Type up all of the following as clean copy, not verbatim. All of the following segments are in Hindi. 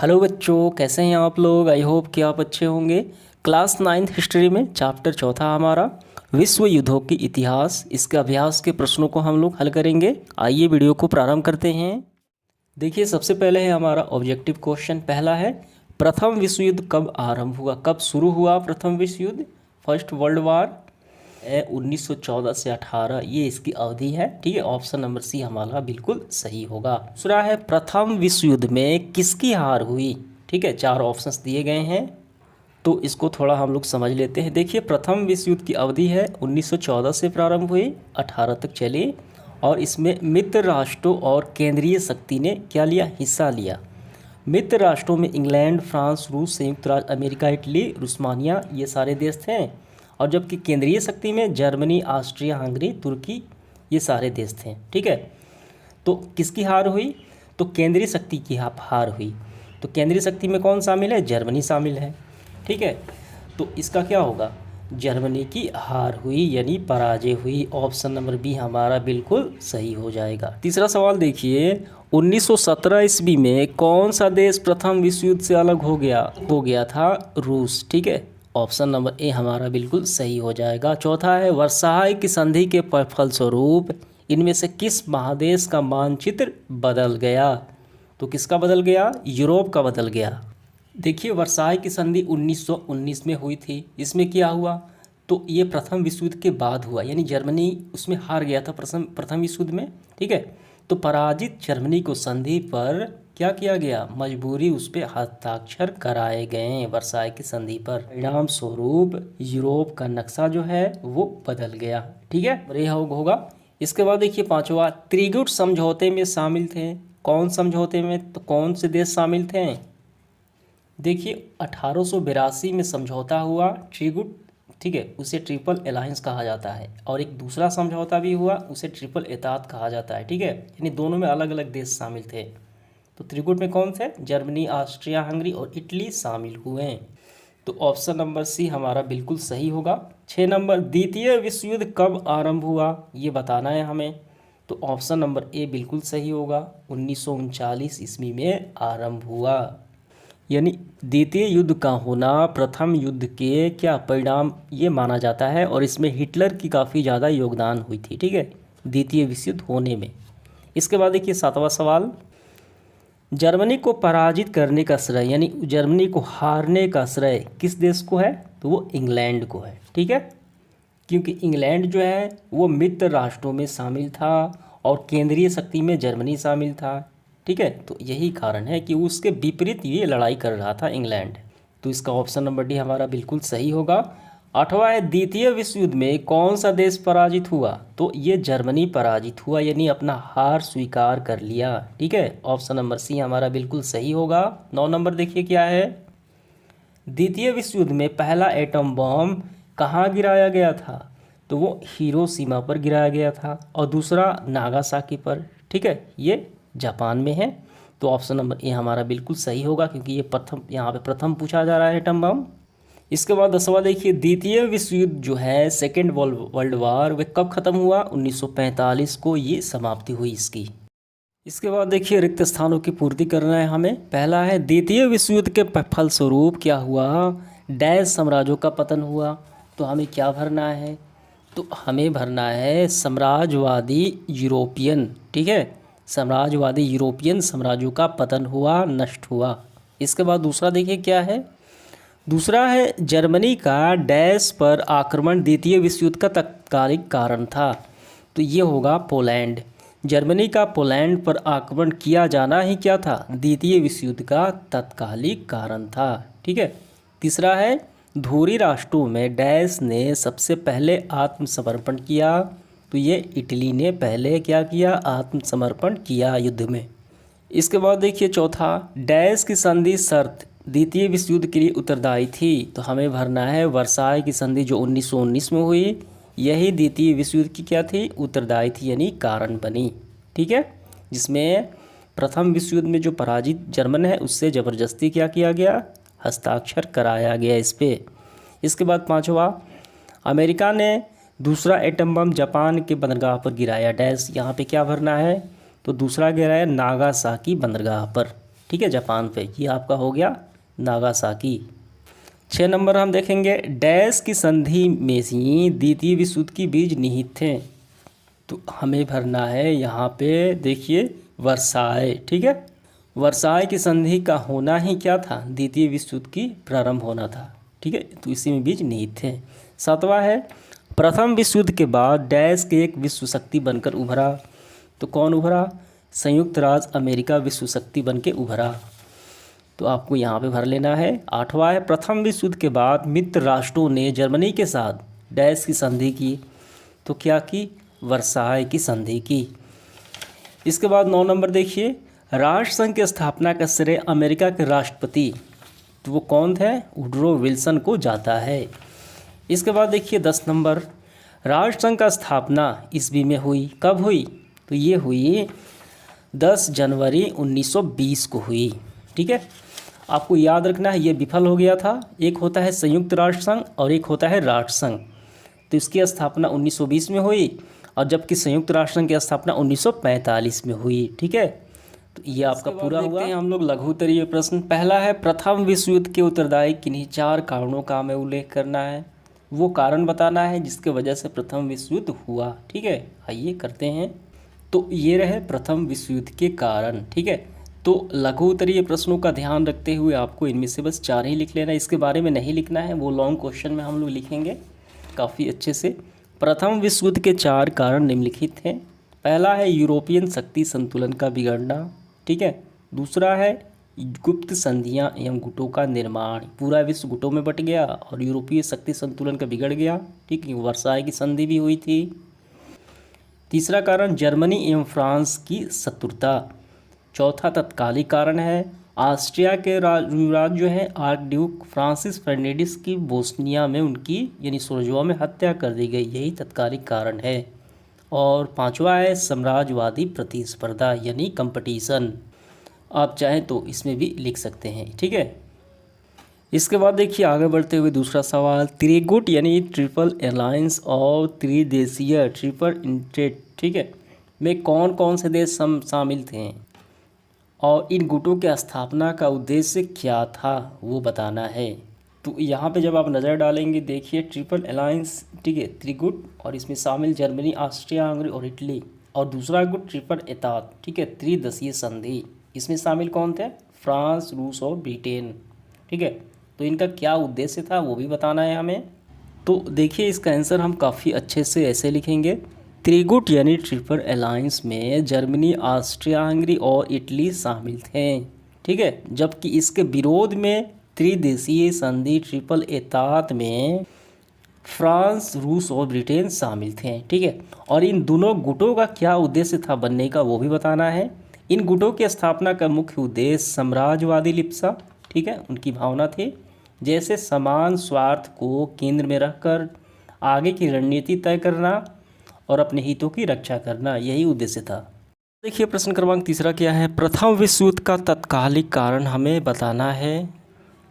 हेलो बच्चों, कैसे हैं आप लोग। आई होप कि आप अच्छे होंगे। क्लास 9th हिस्ट्री में चैप्टर चौथा हमारा विश्व युद्धों की इतिहास, इसके अभ्यास के प्रश्नों को हम लोग हल करेंगे। आइए वीडियो को प्रारंभ करते हैं। देखिए, सबसे पहले है हमारा ऑब्जेक्टिव क्वेश्चन। पहला है, प्रथम विश्व युद्ध कब आरंभ हुआ, कब शुरू हुआ प्रथम विश्व युद्ध। फर्स्ट वर्ल्ड वार 1914 से 18, ये इसकी अवधि है। ठीक है, ऑप्शन नंबर सी हमारा बिल्कुल सही होगा। दूसरा है, प्रथम विश्व युद्ध में किसकी हार हुई। ठीक है, 4 ऑप्शंस दिए गए हैं, तो इसको थोड़ा हम लोग समझ लेते हैं। देखिए, प्रथम विश्व युद्ध की अवधि है 1914 से प्रारंभ हुई, 18 तक चली, और इसमें मित्र राष्ट्रों और केंद्रीय शक्ति ने क्या लिया, हिस्सा लिया। मित्र राष्ट्रों में इंग्लैंड, फ्रांस, रूस, संयुक्त राज्य अमेरिका, इटली, रुस्मानिया, ये सारे देश थे। और जबकि केंद्रीय शक्ति में जर्मनी, ऑस्ट्रिया, हंगरी, तुर्की, ये सारे देश थे। ठीक है, तो किसकी हार हुई, तो केंद्रीय शक्ति की हार हुई। तो केंद्रीय शक्ति में कौन शामिल है, जर्मनी शामिल है। ठीक है, तो इसका क्या होगा, जर्मनी की हार हुई यानी पराजय हुई। ऑप्शन नंबर बी हमारा बिल्कुल सही हो जाएगा। तीसरा सवाल देखिए, 1917 ईस्वी में कौन सा देश प्रथम विश्व युद्ध से अलग हो गया था, रूस। ठीक है, ऑप्शन नंबर ए हमारा बिल्कुल सही हो जाएगा। चौथा है, वर्साई की संधि के फलस्वरूप इनमें से किस महादेश का मानचित्र बदल गया। तो किसका बदल गया, यूरोप का बदल गया। देखिए, वर्साई की संधि 1919 में हुई थी। इसमें क्या हुआ, तो ये प्रथम विश्व युद्ध के बाद हुआ, यानी जर्मनी उसमें हार गया था प्रथम विश्व युद्ध में। ठीक है, तो पराजित जर्मनी को संधि पर क्या किया गया, मजबूरी उस पर हस्ताक्षर कराए गए वर्साई की संधि पर। परिणाम स्वरूप यूरोप का नक्शा जो है वो बदल गया। ठीक है, यह होगा। इसके बाद देखिए, पांचवा, त्रिगुट समझौते में शामिल थे। कौन समझौते में, तो कौन से देश शामिल थे। देखिए, 1882 में समझौता हुआ त्रिगुट। ठीक है, उसे ट्रिपल अलायंस कहा जाता है। और एक दूसरा समझौता भी हुआ, उसे ट्रिपल एतात कहा जाता है। ठीक है, यानी दोनों में अलग अलग देश शामिल थे। तो त्रिगुट में कौन थे, जर्मनी, ऑस्ट्रिया, हंगरी और इटली शामिल हुए। तो ऑप्शन नंबर सी हमारा बिल्कुल सही होगा। 6 नंबर, द्वितीय विश्व युद्ध कब आरंभ हुआ, ये बताना है हमें। तो ऑप्शन नंबर ए बिल्कुल सही होगा, 1939 ईस्वी में आरंभ हुआ। यानी द्वितीय युद्ध का होना प्रथम युद्ध के क्या परिणाम ये माना जाता है, और इसमें हिटलर की काफ़ी ज़्यादा योगदान हुई थी। ठीक है, द्वितीय विश्व युद्ध होने में। इसके बाद देखिए, 7वां सवाल, जर्मनी को पराजित करने का श्रेय, यानी जर्मनी को हारने का श्रेय किस देश को है, तो वो इंग्लैंड को है। ठीक है, क्योंकि इंग्लैंड जो है वो मित्र राष्ट्रों में शामिल था और केंद्रीय शक्ति में जर्मनी शामिल था। ठीक है, तो यही कारण है कि उसके विपरीत ये लड़ाई कर रहा था इंग्लैंड। तो इसका ऑप्शन नंबर डी हमारा बिल्कुल सही होगा। 8वां है, द्वितीय विश्व युद्ध में कौन सा देश पराजित हुआ, तो ये जर्मनी पराजित हुआ, यानी अपना हार स्वीकार कर लिया। ठीक है, ऑप्शन नंबर सी हमारा बिल्कुल सही होगा। 9 नंबर देखिए क्या है, द्वितीय विश्व युद्ध में पहला एटम बम कहाँ गिराया गया था, तो वो हिरोशिमा पर गिराया गया था, और दूसरा नागासाकी पर। ठीक है, ये जापान में है। तो ऑप्शन नंबर ए हमारा बिल्कुल सही होगा, क्योंकि ये प्रथम, यहाँ पे प्रथम पूछा जा रहा है एटम बम। इसके बाद 10वां देखिए, द्वितीय विश्व युद्ध जो है सेकेंड वर्ल्ड वार, वह कब ख़त्म हुआ, 1945 को ये समाप्ति हुई इसकी। इसके बाद देखिए, रिक्त स्थानों की पूर्ति करना है हमें। पहला है, द्वितीय विश्व युद्ध के फलस्वरूप क्या हुआ, डैश साम्राज्यों का पतन हुआ। तो हमें क्या भरना है, तो हमें भरना है साम्राज्यवादी यूरोपियन। ठीक है, साम्राज्यवादी यूरोपियन साम्राज्यों का पतन हुआ, नष्ट हुआ। इसके बाद दूसरा देखिए क्या है, दूसरा है, जर्मनी का डैश पर आक्रमण द्वितीय विश्व युद्ध का तत्कालिक कारण था। तो ये होगा पोलैंड। जर्मनी का पोलैंड पर आक्रमण किया जाना ही क्या था, द्वितीय विश्व युद्ध का तत्कालिक कारण था। ठीक है, तीसरा है, धुरी राष्ट्रों में डैश ने सबसे पहले आत्मसमर्पण किया। तो ये इटली ने पहले क्या किया, आत्मसमर्पण किया युद्ध में। इसके बाद देखिए चौथा, डैश की संधि शर्त द्वितीय विश्व युद्ध के लिए उत्तरदायी थी। तो हमें भरना है वर्साई की संधि जो 1919 में हुई, यही द्वितीय विश्व युद्ध की क्या थी, उत्तरदायी थी, यानी कारण बनी। ठीक है, जिसमें प्रथम विश्व युद्ध में जो पराजित जर्मन है उससे ज़बरदस्ती क्या किया गया, हस्ताक्षर कराया गया इस पर। इसके बाद 5वां, अमेरिका ने दूसरा एटम बम जापान के बंदरगाह पर गिराया। डैश यहाँ पे क्या भरना है, तो दूसरा गिराया नागासाकी बंदरगाह पर। ठीक है, जापान पे। ये आपका हो गया नागासाकी। 6 नंबर हम देखेंगे, डैश की संधि में ही द्वितीय विश्व युद्ध की बीज निहित थे। तो हमें भरना है यहाँ पे, देखिए वर्साय, ठीक है। वर्साय की संधि का होना ही क्या था, द्वितीय विश्व युद्ध की प्रारंभ होना था, ठीक है। तो इसी में बीज निहित थे। 7वां है, प्रथम विश्व युद्ध के बाद डैश के एक विश्व शक्ति बनकर उभरा। तो कौन उभरा, संयुक्त राज्य अमेरिका विश्व शक्ति बन के उभरा। तो आपको यहाँ पे भर लेना है। 8वां है, प्रथम विश्व युद्ध के बाद मित्र राष्ट्रों ने जर्मनी के साथ डैश की संधि की। तो क्या की, वर्साय की संधि की। इसके बाद 9 नंबर देखिए, राष्ट्र संघ की स्थापना का श्रेय अमेरिका के राष्ट्रपति, तो वो कौन थे, वुडरो विल्सन को जाता है। इसके बाद देखिए 10 नंबर, राष्ट्र संघ का स्थापना ईस्वी में हुई। कब हुई, तो ये हुई 10 जनवरी 1920 को हुई, ठीक है। आपको याद रखना है, ये विफल हो गया था। एक होता है संयुक्त राष्ट्र संघ और एक होता है राष्ट्र संघ। तो इसकी स्थापना 1920 में हुई, और जबकि संयुक्त राष्ट्र संघ की स्थापना 1945 में हुई, ठीक है। तो ये आपका पूरा हुआ। हम लोग लघु उत्तरीय प्रश्न। पहला है, प्रथम विश्व युद्ध के उत्तरदायी किन्हीं 4 कारणों का हमें उल्लेख करना है। वो कारण बताना है जिसके वजह से प्रथम विश्व युद्ध हुआ, ठीक है। आइए करते हैं। तो ये रहे प्रथम विश्व युद्ध के कारण, ठीक है। तो लघु उत्तरीय प्रश्नों का ध्यान रखते हुए आपको इनमें से बस 4 ही लिख लेना है, इसके बारे में नहीं लिखना है, वो लॉन्ग क्वेश्चन में हम लोग लिखेंगे काफ़ी अच्छे से। प्रथम विश्व युद्ध के 4 कारण निम्नलिखित हैं। पहला है यूरोपियन शक्ति संतुलन का बिगड़ना, ठीक है। दूसरा है गुप्त संधियां एवं गुटों का निर्माण, पूरा विश्व गुटों में बट गया और यूरोपीय शक्ति संतुलन का बिगड़ गया, ठीक है। वर्साय की संधि भी हुई थी। तीसरा कारण जर्मनी एवं फ्रांस की शत्रुता। चौथा तत्कालिक कारण है ऑस्ट्रिया के युवराज जो है आर्क ड्यूक फ्रांसिस फर्नांडिस की बोस्निया में उनकी यानी सोरजवा में हत्या कर दी गई, यही तत्कालिक कारण है। और पांचवा है साम्राज्यवादी प्रतिस्पर्धा यानी कंपटीशन। आप चाहें तो इसमें भी लिख सकते हैं, ठीक है। इसके बाद देखिए आगे बढ़ते हुए दूसरा सवाल, त्रिगुट यानी ट्रिपल अलायंस और त्रिदेशीय ट्रिपल इंटेट, ठीक है, में कौन कौन से देश शामिल थे और इन गुटों की स्थापना का उद्देश्य क्या था वो बताना है। तो यहाँ पे जब आप नज़र डालेंगे देखिए ट्रिपल अलायंस, ठीक है, त्रिगुट, और इसमें शामिल जर्मनी, ऑस्ट्रिया हंगरी और इटली। और दूसरा गुट ट्रिपल एतात, ठीक है, त्रिदेशीय संधि, इसमें शामिल कौन थे, फ्रांस, रूस और ब्रिटेन, ठीक है। तो इनका क्या उद्देश्य था वो भी बताना है हमें। तो देखिए इसका आंसर हम काफ़ी अच्छे से ऐसे लिखेंगे, त्रिगुट यानी ट्रिपल अलायंस में जर्मनी, ऑस्ट्रिया हंगरी और इटली शामिल थे, ठीक है। जबकि इसके विरोध में त्रिदेशीय संधि ट्रिपल एतात में फ्रांस, रूस और ब्रिटेन शामिल थे, ठीक है। और इन दोनों गुटों का क्या उद्देश्य था बनने का वो भी बताना है। इन गुटों की स्थापना का मुख्य उद्देश्य साम्राज्यवादी लिप्सा, ठीक है, उनकी भावना थी, जैसे समान स्वार्थ को केंद्र में रखकर आगे की रणनीति तय करना और अपने हितों की रक्षा करना, यही उद्देश्य था। देखिए प्रश्न क्रमांक तीसरा क्या है, प्रथम विश्व युद्ध का तत्कालिक कारण हमें बताना है।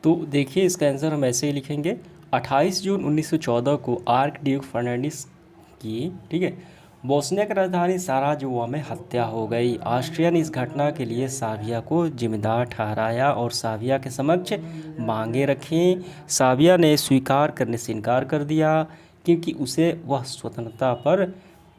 तो देखिए इसका आंसर हम ऐसे ही लिखेंगे, 28 जून 1914 को आर्क ड्यूक फर्नांडिस की, ठीक है, बोस्निया की राजधानी साराजेवो में हत्या हो गई। ऑस्ट्रिया ने इस घटना के लिए साविया को जिम्मेदार ठहराया और साविया के समक्ष मांगे रखीं। साविया ने स्वीकार करने से इनकार कर दिया क्योंकि उसे वह स्वतंत्रता पर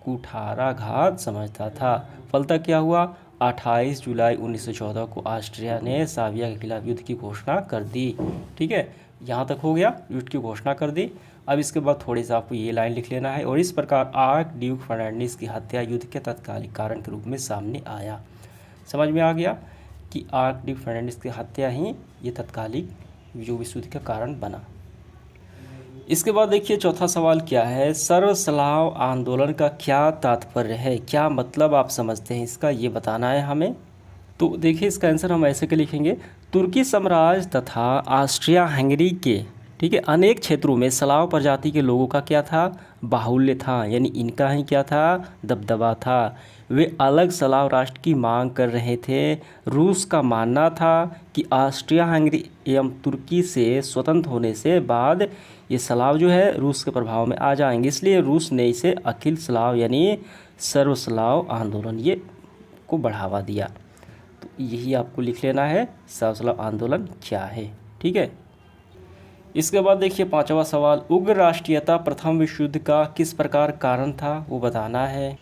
कुठाराघात समझता था। फलतः क्या हुआ, 28 जुलाई 1914 को ऑस्ट्रिया ने साविया के खिलाफ युद्ध की घोषणा कर दी, ठीक है। यहाँ तक हो गया, युद्ध की घोषणा कर दी। अब इसके बाद थोड़ी सा आपको ये लाइन लिख लेना है, और इस प्रकार आर्क ड्यूक फर्नांडिस की हत्या युद्ध के तत्कालिक कारण के रूप में सामने आया। समझ में आ गया कि आर्क ड्यूक फर्नांडिस की हत्या ही ये तत्कालिक जो विश्व युद्ध का कारण बना। इसके बाद देखिए चौथा सवाल क्या है, सर्वस्लाव आंदोलन का क्या तात्पर्य है, क्या मतलब आप समझते हैं इसका, ये बताना है हमें। तो देखिए इसका आंसर हम ऐसे के लिखेंगे, तुर्की साम्राज्य तथा ऑस्ट्रिया हंगरी के, ठीक है, अनेक क्षेत्रों में स्लाव प्रजाति के लोगों का क्या था, बाहुल्य था, यानी इनका ही क्या था, दबदबा था। वे अलग स्लाव राष्ट्र की मांग कर रहे थे। रूस का मानना था कि ऑस्ट्रिया हंगरी एवं तुर्की से स्वतंत्र होने से बाद ये स्लाव जो है रूस के प्रभाव में आ जाएंगे, इसलिए रूस ने इसे अखिल स्लाव यानी सर्वस्लाव आंदोलन ये को बढ़ावा दिया। तो यही आपको लिख लेना है, सवसलाव आंदोलन क्या है। ठीक है। इसके बाद देखिए 5वां सवाल, उग्र राष्ट्रीयता प्रथम विश्व युद्ध का किस प्रकार कारण था, वो बताना है।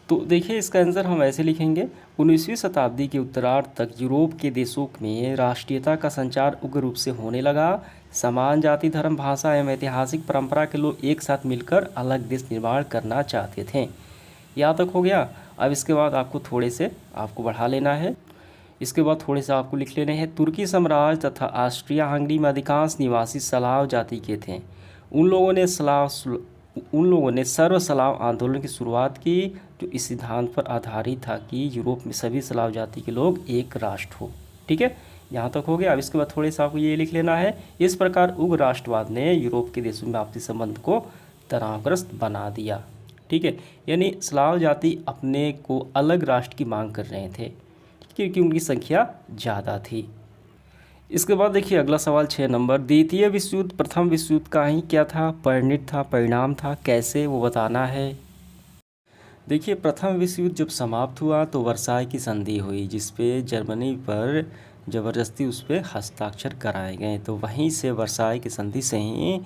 तो देखिए इसका आंसर हम ऐसे लिखेंगे, 19वीं शताब्दी के उत्तरार्ध तक यूरोप के देशों में राष्ट्रीयता का संचार उग्र रूप से होने लगा। समान जाति, धर्म, भाषा एवं ऐतिहासिक परंपरा के लोग एक साथ मिलकर अलग देश निर्माण करना चाहते थे। यहाँ तक हो गया। अब इसके बाद आपको थोड़े से आपको बढ़ा लेना है। इसके बाद थोड़े से आपको लिख लेने हैं, तुर्की साम्राज्य तथा ऑस्ट्रिया हंगरी में अधिकांश निवासी स्लाव जाति के थे। उन लोगों ने सर्व स्लाव आंदोलन की शुरुआत की, जो इस सिद्धांत पर आधारित था कि यूरोप में सभी स्लाव जाति के लोग एक राष्ट्र हो। ठीक है, यहाँ तक हो गया। अब इसके बाद थोड़े से आपको ये लिख लेना है, इस प्रकार उग्र राष्ट्रवाद ने यूरोप के देशों में आपसी संबंध को तनावग्रस्त बना दिया। ठीक है, यानी स्लाव जाति अपने को अलग राष्ट्र की मांग कर रहे थे क्योंकि उनकी संख्या ज़्यादा थी। इसके बाद देखिए अगला सवाल 6 नंबर, द्वितीय विश्व युद्ध प्रथम विश्व युद्ध का ही क्या था, परिणत था, परिणाम था, कैसे, वो बताना है। देखिए प्रथम विश्व युद्ध जब समाप्त हुआ तो वर्साई की संधि हुई, जिसपे जर्मनी पर ज़बरदस्ती उस पर हस्ताक्षर कराए गए। तो वहीं से वर्साई की संधि से ही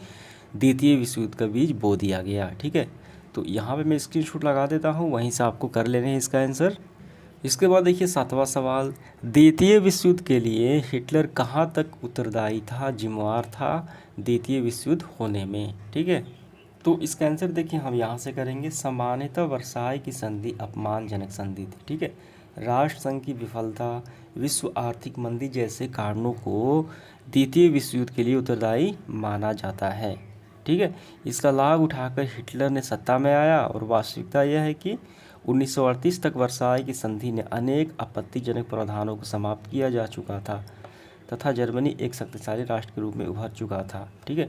द्वितीय विश्व युद्ध का बीज बो दिया गया। ठीक है, तो यहाँ पे मैं स्क्रीनशॉट लगा देता हूँ, वहीं से आपको कर लेने हैं इसका आंसर। इसके बाद देखिए 7वां सवाल, द्वितीय विश्व युद्ध के लिए हिटलर कहाँ तक उत्तरदायी था, जिम्मेवार था द्वितीय विश्व युद्ध होने में। ठीक है, तो इसका आंसर देखिए हम यहाँ से करेंगे, सामान्यतः वर्साई की संधि अपमानजनक संधि थी। ठीक है, राष्ट्र संघ की विफलता, विश्व आर्थिक मंदी जैसे कारणों को द्वितीय विश्व युद्ध के लिए उत्तरदायी माना जाता है। ठीक है, इसका लाभ उठाकर हिटलर ने सत्ता में आया और वास्तविकता यह है कि 1938 तक वर्साई की संधि ने अनेक आपत्तिजनक प्रावधानों को समाप्त किया जा चुका था तथा जर्मनी एक शक्तिशाली राष्ट्र के रूप में उभर चुका था। ठीक है,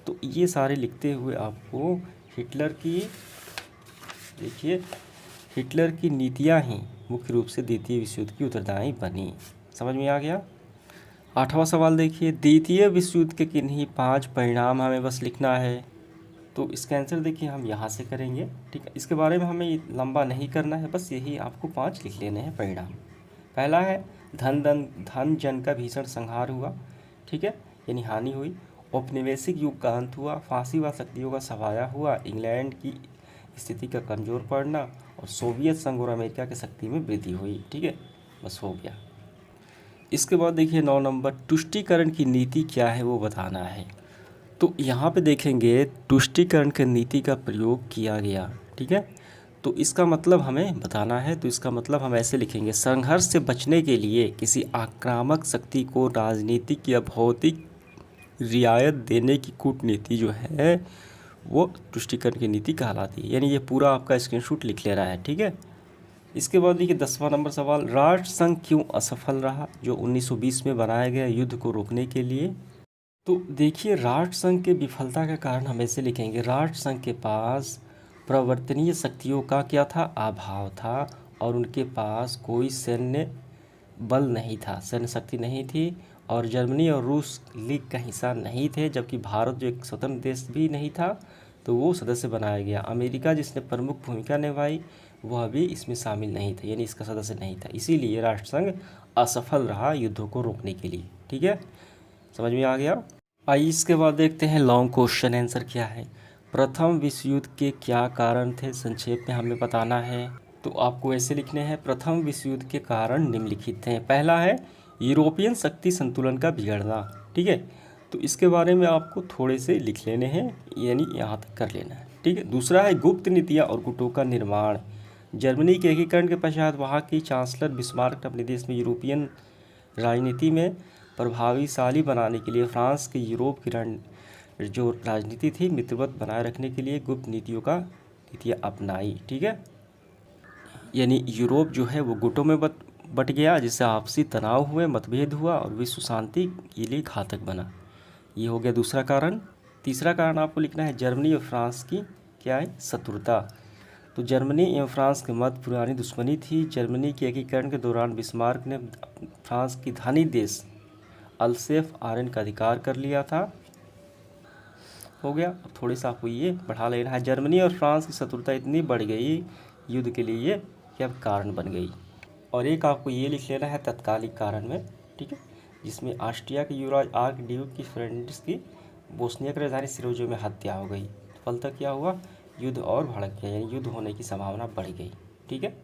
तो ये सारे लिखते हुए आपको हिटलर की नीतियाँ ही मुख्य रूप से द्वितीय विश्व युद्ध की उत्तरदायी बनी। समझ में आ गया। 8वां सवाल देखिए, द्वितीय विश्व युद्ध के किन्हीं 5 परिणाम हमें बस लिखना है। तो इसका आंसर देखिए हम यहाँ से करेंगे। ठीक है, इसके बारे में हमें लंबा नहीं करना है, बस यही आपको 5 लिख लेने हैं परिणाम। पहला है धन जन का भीषण संहार हुआ। ठीक है, यानी हानि हुई। औपनिवेशिक युग का अंत हुआ, फांसीवाद शक्तियों का सफाया हुआ, इंग्लैंड की स्थिति का कमज़ोर पड़ना और सोवियत संघ और अमेरिका की शक्ति में वृद्धि हुई। ठीक है, बस हो गया। इसके बाद देखिए 9 नंबर, तुष्टीकरण की नीति क्या है, वो बताना है। तो यहाँ पे देखेंगे तुष्टीकरण की नीति का प्रयोग किया गया। ठीक है, तो इसका मतलब हमें बताना है। तो इसका मतलब हम ऐसे लिखेंगे, संघर्ष से बचने के लिए किसी आक्रामक शक्ति को राजनीतिक या भौतिक रियायत देने की कूटनीति जो है वो तुष्टीकरण की नीति कहलाती है। यानी ये पूरा आपका स्क्रीनशॉट लिख ले रहा है। ठीक है, इसके बाद देखिए 10वां नंबर सवाल, राष्ट्र संघ क्यों असफल रहा, जो 1920 में बनाया गया युद्ध को रोकने के लिए। तो देखिए राष्ट्र संघ के विफलता का कारण हम ऐसे लिखेंगे, राष्ट्र संघ के पास प्रवर्तनीय शक्तियों का क्या था, अभाव था और उनके पास कोई सैन्य बल नहीं था, सैन्य शक्ति नहीं थी और जर्मनी और रूस लीग का हिस्सा नहीं थे, जबकि भारत जो एक स्वतंत्र देश भी नहीं था तो वो सदस्य बनाया गया। अमेरिका जिसने प्रमुख भूमिका निभाई वह भी इसमें शामिल नहीं था, यानी इसका सदस्य नहीं था। इसीलिए राष्ट्रसंघ असफल रहा युद्धों को रोकने के लिए। ठीक है, समझ में आ गया। आइए इसके बाद देखते हैं लॉन्ग क्वेश्चन आंसर क्या है। प्रथम विश्व युद्ध के क्या कारण थे, संक्षेप में हमें बताना है। तो आपको ऐसे लिखने हैं, प्रथम विश्व युद्ध के कारण निम्नलिखित हैं। पहला है यूरोपियन शक्ति संतुलन का बिगड़ना। ठीक है, तो इसके बारे में आपको थोड़े से लिख लेने हैं, यानी यहाँ तक कर लेना है। ठीक है, दूसरा है गुप्त नीतियाँ और गुटों का निर्माण। जर्मनी के एकीकरण के पश्चात वहाँ की चांसलर बिस्मार्क अपने देश में यूरोपियन राजनीति में प्रभावशाली बनाने के लिए फ्रांस के यूरोप की जो राजनीति थी मित्रवत बनाए रखने के लिए गुप्त नीतियाँ अपनाई। ठीक है, यानी यूरोप जो है वो गुटों में बट गया, जिससे आपसी तनाव हुए, मतभेद हुआ और विश्व शांति के लिए घातक बना। ये हो गया दूसरा कारण। तीसरा कारण आपको लिखना है, जर्मनी और फ्रांस की क्या है, शत्रुता। तो जर्मनी एवं फ्रांस के मध्य पुरानी दुश्मनी थी। जर्मनी के एकीकरण के दौरान बिस्मार्क ने फ्रांस की धनी देश अल्सेफ आरेन का अधिकार कर लिया था। हो गया। अब थोड़ी सा आपको ये बढ़ा लेना है, जर्मनी और फ्रांस की शत्रुता इतनी बढ़ गई युद्ध के लिए कि अब कारण बन गई। और एक आपको ये लिख लेना है तत्कालिक कारण में, ठीक है, जिसमें ऑस्ट्रिया के युवराज आर्कड्यूक की फ्रेंड्स की बोस्निया की राजधानी सिरोजो में हत्या हो गई। तो फलतः क्या हुआ, युद्ध और भड़क गया, यानी युद्ध होने की संभावना बढ़ गई। ठीक है।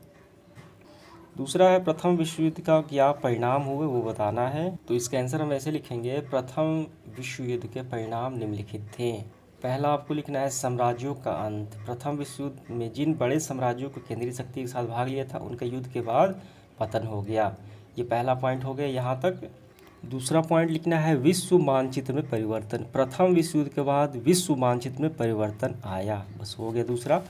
दूसरा है प्रथम विश्व युद्ध का क्या परिणाम हुए वो बताना है। तो इसका आंसर हम ऐसे लिखेंगे, प्रथम विश्व युद्ध के परिणाम निम्नलिखित थे। पहला आपको लिखना है साम्राज्यों का अंत। प्रथम विश्व युद्ध में जिन बड़े साम्राज्यों को केंद्रीय शक्ति के साथ भाग लिया था उनका युद्ध के बाद पतन हो गया। ये पहला पॉइंट हो गया यहाँ तक। दूसरा पॉइंट लिखना है विश्व मानचित्र में परिवर्तन। प्रथम विश्व युद्ध के बाद विश्व मानचित्र में परिवर्तन आया, बस हो गया दूसरा।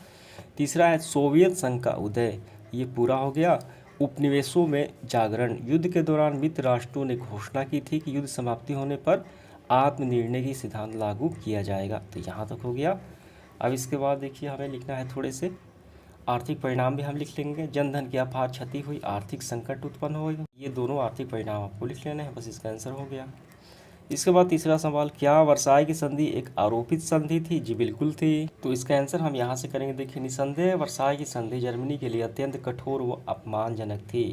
तीसरा है सोवियत संघ का उदय, ये पूरा हो गया। उपनिवेशों में जागरण। युद्ध के दौरान मित्र राष्ट्रों ने घोषणा की थी कि युद्ध समाप्ति होने पर आत्मनिर्णय की सिद्धांत लागू किया जाएगा, तो यहाँ तक हो गया। अब इसके बाद देखिए हमें लिखना है थोड़े से आर्थिक परिणाम भी हम लिख लेंगे। जनधन की अपार क्षति हुई, आर्थिक संकट उत्पन्न हो, ये दोनों आर्थिक परिणाम आपको लिख लेने हैं, बस इसका आंसर हो गया। इसके बाद तीसरा सवाल, क्या वर्साई की संधि एक आरोपित संधि थी? जी बिल्कुल थी। तो इसका आंसर हम यहाँ से करेंगे। देखिए निसंदेह वर्साई की संधि जर्मनी के लिए अत्यंत कठोर व अपमानजनक थी।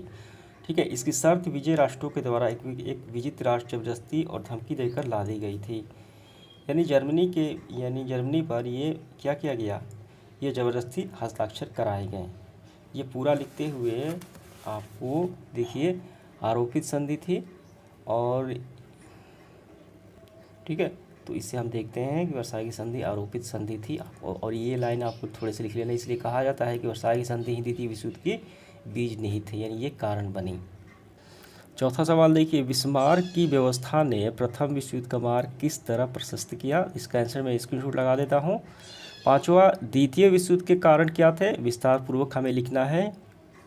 ठीक है। इसकी शर्त विजय राष्ट्रों के द्वारा एक विजित राष्ट्र जबरदस्ती और धमकी देकर ला दी गई थी। यानी जर्मनी पर ये क्या किया गया, ये ज़बरदस्ती हस्ताक्षर कराए गए। ये पूरा लिखते हुए आपको देखिए आरोपित संधि थी और ठीक है, तो इससे हम देखते हैं कि वर्साई की संधि आरोपित संधि थी। और ये लाइन आपको थोड़े से लिख लेना, इसलिए कहा जाता है कि वर्साई की संधि ही द्वितीय विश्व युद्ध की बीज निहित थे, यानी ये कारण बनी। चौथा सवाल देखिए, विस्मार की व्यवस्था ने प्रथम विश्व युद्ध का मार्ग किस तरह प्रशस्त किया? इसका आंसर मैं स्क्रीनशॉट लगा देता हूँ। पांचवा, द्वितीय विश्व युद्ध के कारण क्या थे? विस्तार पूर्वक हमें लिखना है।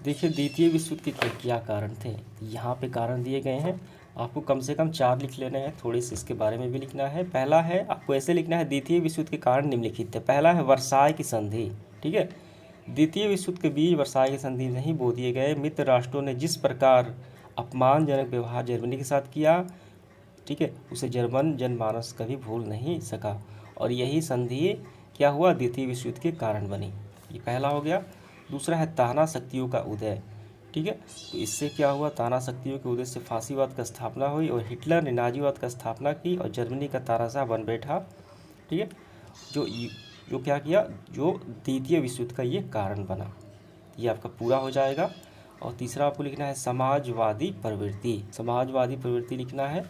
देखिए द्वितीय विश्व युद्ध के क्या कारण थे, यहाँ पे कारण दिए गए हैं, आपको कम से कम 4 लिख लेने हैं, थोड़े से इसके बारे में भी लिखना है। पहला है आपको ऐसे लिखना है, द्वितीय विश्व युद्ध के कारण निम्नलिखित थे। पहला है वर्साई की संधि। ठीक है, द्वितीय विश्व युद्ध के बीच वर्साई की संधि नहीं बो दिए गए। मित्र राष्ट्रों ने जिस प्रकार अपमानजनक व्यवहार जर्मनी के साथ किया, ठीक है, उसे जर्मन जनमानस कभी भूल नहीं सका, और यही संधि क्या हुआ, द्वितीय विश्व युद्ध के कारण बनी। ये पहला हो गया। दूसरा है ताना शक्तियों का उदय। ठीक है, तो इससे क्या हुआ, ताना शक्तियों के उदय से फासीवाद का स्थापना हुई और हिटलर ने नाजीवाद का स्थापना की और जर्मनी का तानाशाह बन बैठा। ठीक है, जो क्या किया, जो द्वितीय विश्व युद्ध का ये कारण बना। ये आपका पूरा हो जाएगा। और तीसरा आपको लिखना है समाजवादी प्रवृत्ति। समाजवादी प्रवृत्ति लिखना है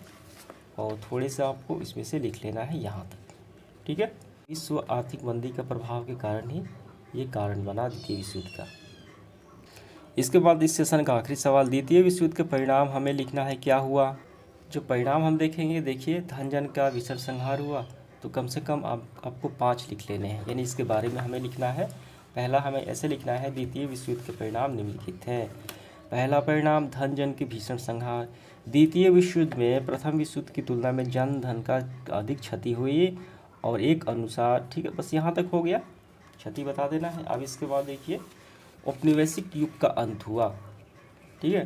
और थोड़े से आपको इसमें से लिख लेना है यहाँ तक। ठीक है, विश्व आर्थिक मंदी का प्रभाव के कारण ही ये कारण बना द्वितीय विश्व युद्ध का। इसके बाद इस सेशन का आखिरी सवाल, द्वितीय विश्व युद्ध के परिणाम हमें लिखना है क्या हुआ। जो परिणाम हम देखेंगे, देखिए धन जन का भीषण संहार हुआ, तो कम से कम आपको 5 लिख लेने हैं, यानी इसके बारे में हमें लिखना है। पहला हमें ऐसे लिखना है, द्वितीय विश्व युद्ध के परिणाम निम्नलिखित हैं। पहला परिणाम धन जन की भीषण संहार। द्वितीय विश्व युद्ध में प्रथम विश्व युद्ध की तुलना में जन धन का अधिक क्षति हुई और एक अनुसार, ठीक है, बस यहाँ तक हो गया, क्षति बता देना है। अब इसके बाद देखिए औपनिवेशिक युग का अंत हुआ। ठीक है,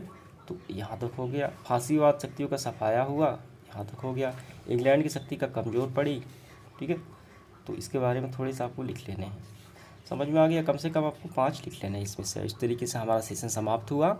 तो यहाँ तक हो गया। फासीवाद शक्तियों का सफाया हुआ, यहाँ तक हो गया। इंग्लैंड की शक्ति का कमज़ोर पड़ी। ठीक है, तो इसके बारे में थोड़े से आपको लिख लेने हैं। समझ में आ गया, कम से कम आपको 5 लिख लेना है इसमें से। इस तरीके से हमारा सेशन समाप्त हुआ।